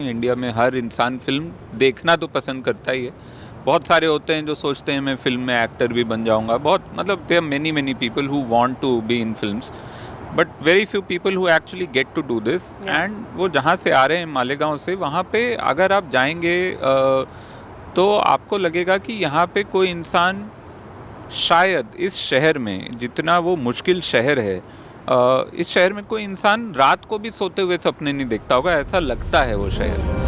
India में हर इंसान film देखना तो पसंद करता ही है। बहुत सारे होते हैं जो सोचते हैं मैं फ़िल्म में एक्टर भी बन जाऊँगा। बहुत मतलब there are many people who want to be in films, but very few people who actually get to do this. Yeah. And वो जहाँ से आ रहे हैं मालेगाँव से, वहाँ पे अगर आप जाएँगे तो आपको लगेगा कि यहाँ पे कोई इंसान शायद इस शहर में, जितना वो मुश्किल शहर है, इस शहर में कोई इंसान रात को भी सोते हुए सपने नहीं देखता होगा, ऐसा लगता है वो शहर।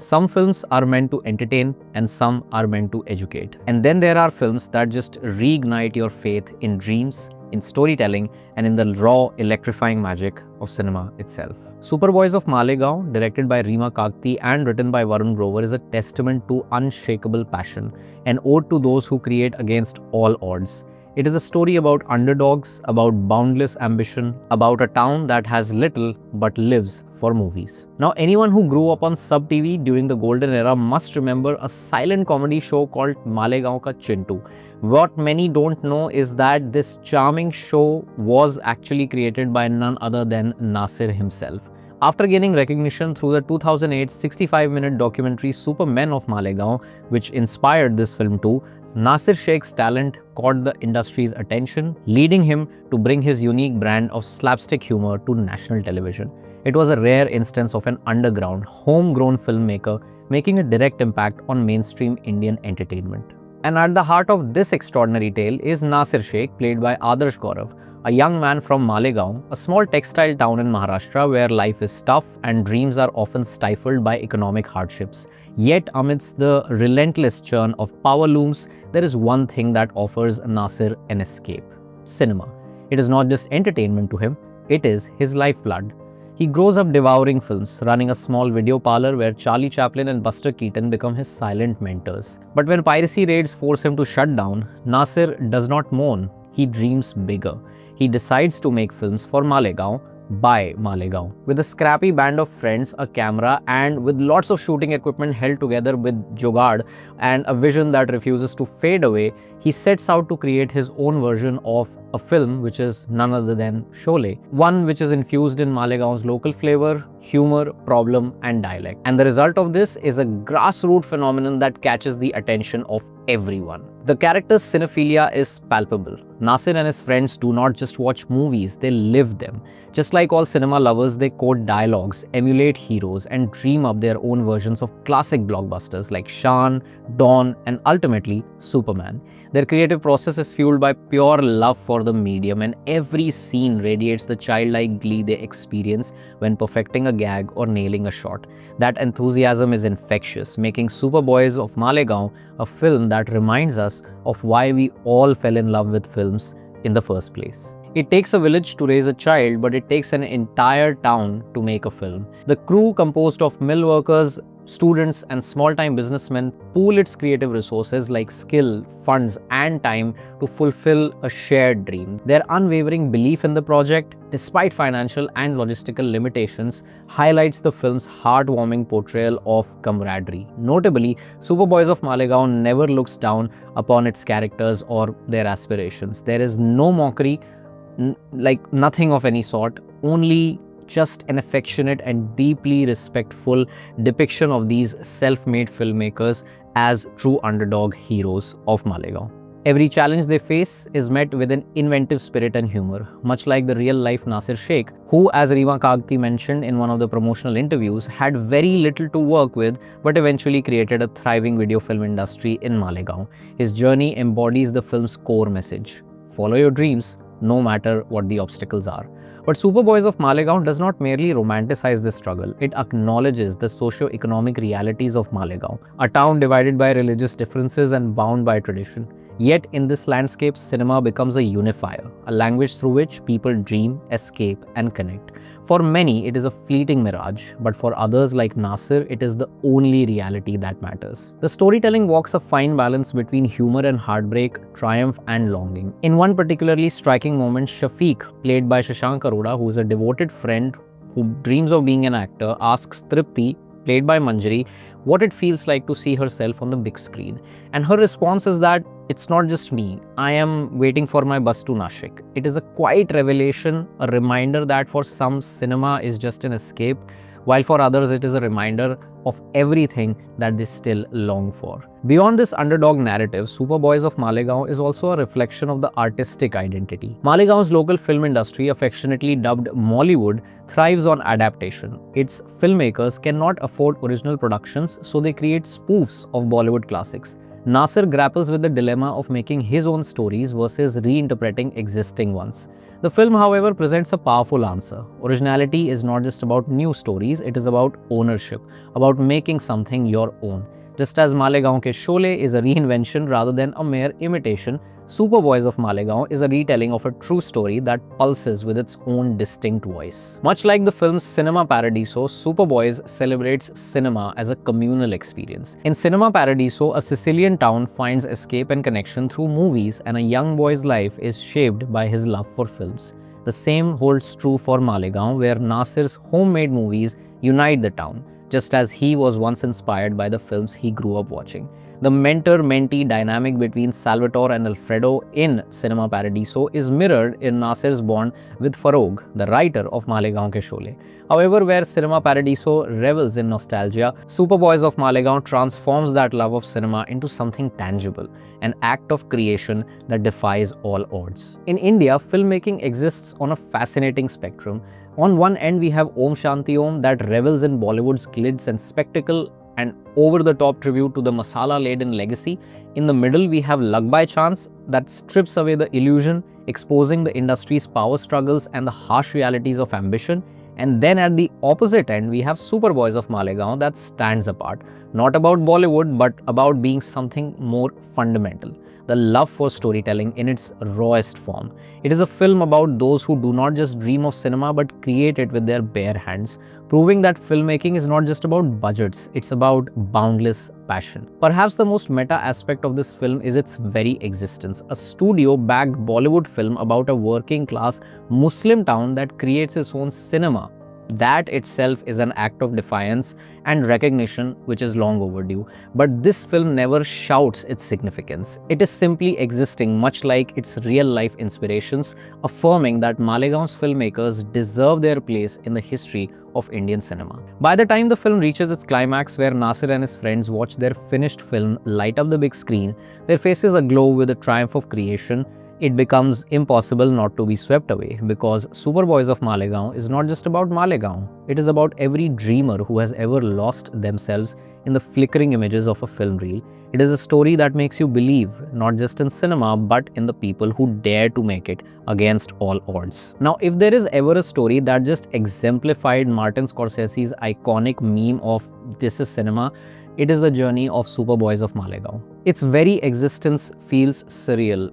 Some films are meant to entertain and some are meant to educate. And then there are films that just reignite your faith in dreams, in storytelling, and in the raw, electrifying magic of cinema itself. Superboys of Malegaon, directed by Reema Kagti and written by Varun Grover, is a testament to unshakable passion, an ode to those who create against all odds. It is a story about underdogs, about boundless ambition, about a town that has little but lives for movies. Now, anyone who grew up on Sub TV during the golden era must remember a silent comedy show called Malegaon Ka Chintu. What many don't know is that this charming show was actually created by none other than Nasir himself. After gaining recognition through the 2008 65-minute documentary Supermen of Malegaon, which inspired this film too, Nasir Sheikh's talent caught the industry's attention, leading him to bring his unique brand of slapstick humor to national television. It was a rare instance of an underground, homegrown filmmaker making a direct impact on mainstream Indian entertainment. And at the heart of this extraordinary tale is Nasir Sheikh, played by Adarsh Gaurav, a young man from Malegaon, a small textile town in Maharashtra where life is tough and dreams are often stifled by economic hardships. Yet, amidst the relentless churn of power looms, there is one thing that offers Nasir an escape: cinema. It is not just entertainment to him, it is his lifeblood. He grows up devouring films, running a small video parlor where Charlie Chaplin and Buster Keaton become his silent mentors. But when piracy raids force him to shut down, Nasir does not mourn, he dreams bigger. He decides to make films for Malegaon, by Malegaon. With a scrappy band of friends, a camera, and with lots of shooting equipment held together with Jogad and a vision that refuses to fade away, he sets out to create his own version of a film which is none other than Sholay, one which is infused in Malegaon's local flavor, humor, problem, and dialect. And the result of this is a grassroots phenomenon that catches the attention of everyone. The character's cinephilia is palpable. Nasir and his friends do not just watch movies, they live them. Just like all cinema lovers, they quote dialogues, emulate heroes, and dream up their own versions of classic blockbusters like Shan, Dawn, and ultimately Superman. Their creative process is fueled by pure love for the medium, and every scene radiates the childlike glee they experience when perfecting a gag or nailing a shot. That enthusiasm is infectious, making Superboys of Malegaon a film that reminds us of why we all fell in love with films in the first place. It takes a village to raise a child, but it takes an entire town to make a film. The crew, composed of mill workers, students, and small-time businessmen, pool its creative resources like skill, funds, and time to fulfill a shared dream. Their unwavering belief in the project, despite financial and logistical limitations, highlights the film's heartwarming portrayal of camaraderie. Notably, Superboys of Malegaon never looks down upon its characters or their aspirations. There is no mockery, like nothing of any sort, only just an affectionate and deeply respectful depiction of these self-made filmmakers as true underdog heroes of Malegaon. Every challenge they face is met with an inventive spirit and humor, much like the real-life Nasir Sheikh, who, as Reema Kagti mentioned in one of the promotional interviews, had very little to work with but eventually created a thriving video film industry in Malegaon. His journey embodies the film's core message: follow your dreams, no matter what the obstacles are. But Superboys of Malegaon does not merely romanticize this struggle, it acknowledges the socio-economic realities of Malegaon, a town divided by religious differences and bound by tradition. Yet in this landscape, cinema becomes a unifier, a language through which people dream, escape, and connect. For many, it is a fleeting mirage, but for others like Nasir, it is the only reality that matters. The storytelling walks a fine balance between humor and heartbreak, triumph and longing. In one particularly striking moment, Shafiq, played by Shashank Arora, who is a devoted friend who dreams of being an actor, asks Tripti, played by Manjari, what it feels like to see herself on the big screen. And her response is that it's not just me, I am waiting for my bus to Nashik. It is a quiet revelation, a reminder that for some, cinema is just an escape, while for others it is a reminder of everything that they still long for. Beyond this underdog narrative, Superboys of Malegaon is also a reflection of the artistic identity. Malegaon's local film industry, affectionately dubbed Mollywood, thrives on adaptation. Its filmmakers cannot afford original productions, so they create spoofs of Bollywood classics. Nasir grapples with the dilemma of making his own stories versus reinterpreting existing ones. The film, however, presents a powerful answer. Originality is not just about new stories, it is about ownership, about making something your own. Just as Malegaon Ke Sholay is a reinvention rather than a mere imitation, Superboys of Malegaon is a retelling of a true story that pulses with its own distinct voice. Much like the film's Cinema Paradiso, Superboys celebrates cinema as a communal experience. In Cinema Paradiso, a Sicilian town finds escape and connection through movies, and a young boy's life is shaped by his love for films. The same holds true for Malegaon, where Nasir's homemade movies unite the town, just as he was once inspired by the films he grew up watching. The mentor-mentee dynamic between Salvatore and Alfredo in Cinema Paradiso is mirrored in Nasir's bond with Farog, the writer of Malegaon Ke Sholay. However, where Cinema Paradiso revels in nostalgia, Superboys of Malegaon transforms that love of cinema into something tangible, an act of creation that defies all odds. In India, filmmaking exists on a fascinating spectrum. On one end, we have Om Shanti Om that revels in Bollywood's glitz and spectacle and over-the-top tribute to the masala-laden legacy. In the middle, we have Luck by Chance that strips away the illusion, exposing the industry's power struggles and the harsh realities of ambition. And then at the opposite end, we have Superboys of Malegaon that stands apart, not about Bollywood, but about being something more fundamental. The love for storytelling in its rawest form. It is a film about those who do not just dream of cinema but create it with their bare hands, proving that filmmaking is not just about budgets, it's about boundless passion. Perhaps the most meta aspect of this film is its very existence, a studio-backed Bollywood film about a working-class Muslim town that creates its own cinema. That itself is an act of defiance and recognition which is long overdue. But this film never shouts its significance. It is simply existing, much like its real-life inspirations, affirming that Malegaon's filmmakers deserve their place in the history of Indian cinema. By the time the film reaches its climax, where Nasir and his friends watch their finished film light up the big screen, their faces aglow with the triumph of creation. It becomes impossible not to be swept away, because Superboys of Malegaon is not just about Malegaon. It is about every dreamer who has ever lost themselves in the flickering images of a film reel. It is a story that makes you believe, not just in cinema, but in the people who dare to make it against all odds. Now, if there is ever a story that just exemplified Martin Scorsese's iconic meme of "This is cinema," it is the journey of Superboys of Malegaon. Its very existence feels surreal,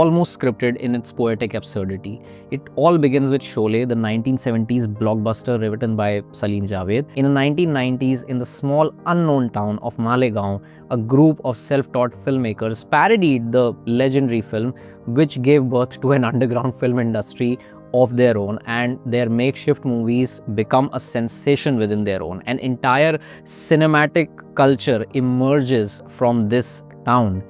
almost scripted in its poetic absurdity. It all begins with Sholay, the 1970s blockbuster written by Salim Javed. In the 1990s, in the small unknown town of Malegaon, a group of self-taught filmmakers parodied the legendary film, which gave birth to an underground film industry of their own, and their makeshift movies become a sensation within their own. An entire cinematic culture emerges from this town.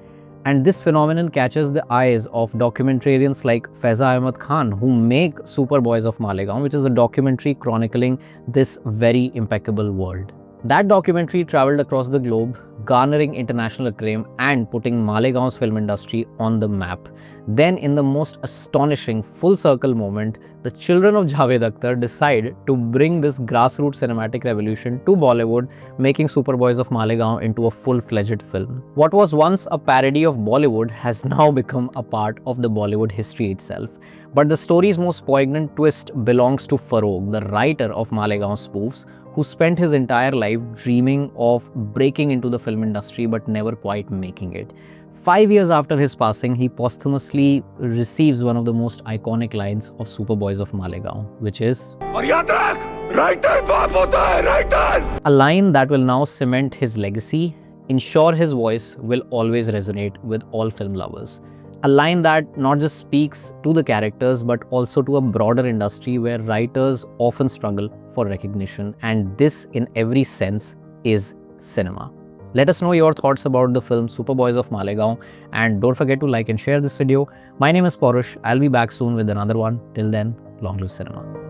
And this phenomenon catches the eyes of documentarians like Faiza Ahmed Khan, who make Superboys of Malegaon, which is a documentary chronicling this very impeccable world. That documentary traveled across the globe, garnering international acclaim and putting Malegaon's film industry on the map. Then, in the most astonishing full circle moment, the children of Javed Akhtar decide to bring this grassroots cinematic revolution to Bollywood, making Superboys of Malegaon into a full-fledged film. What was once a parody of Bollywood has now become a part of the Bollywood history itself. But the story's most poignant twist belongs to Farog, the writer of Malegaon spoofs, who spent his entire life dreaming of breaking into the film industry but never quite making it. 5 years after his passing, he posthumously receives one of the most iconic lines of Superboys of Malegaon, which is, "Aur yaad rakh, writer baap hota hai, writer!" A line that will now cement his legacy, ensure his voice will always resonate with all film lovers. A line that not just speaks to the characters but also to a broader industry where writers often struggle for recognition, and this in every sense is cinema. Let us know your thoughts about the film Superboys of Malegaon, and don't forget to like and share this video. My name is Parush. I'll be back soon with another one. Till then, long live cinema.